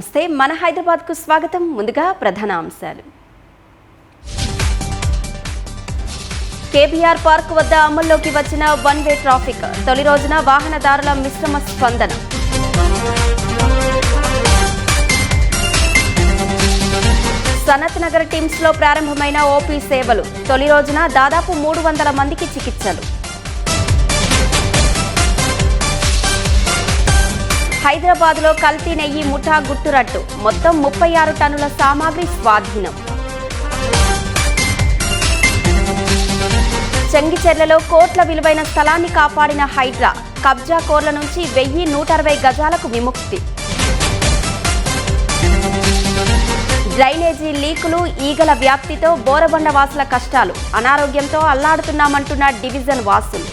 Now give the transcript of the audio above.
నమస్తే మన హైదరాబాద్కు స్వాగతం. ముందుగా ప్రధాన అంశాలు. కేబీఆర్ పార్క్ వద్ద అమల్లోకి వచ్చిన వన్ వే ట్రాఫిక్. తొలి రోజున వాహనదారుల మిశ్రమ స్పందన. సనత్ నగర్ టీమ్స్ లో ప్రారంభమైన ఓపీ సేవలు. తొలి రోజున దాదాపు 300 మందికి చికిత్సలు. హైదరాబాద్లో కల్తీ నెయ్యి ముఠా గుట్టురట్టు. మొత్తం 36 టన్నుల సామాగ్రి స్వాధీనం. చెంగిచెర్లలో కోట్ల విలువైన స్థలాన్ని కాపాడిన హైడ్రా. కబ్జా కోర్ల నుంచి 1160 గజాలకు విముక్తి. డ్రైనేజీ లీకులు, ఈగల వ్యాప్తితో బోరబండ వాసుల కష్టాలు. అనారోగ్యంతో అల్లాడుతున్నామంటున్న డివిజన్ వాసులు.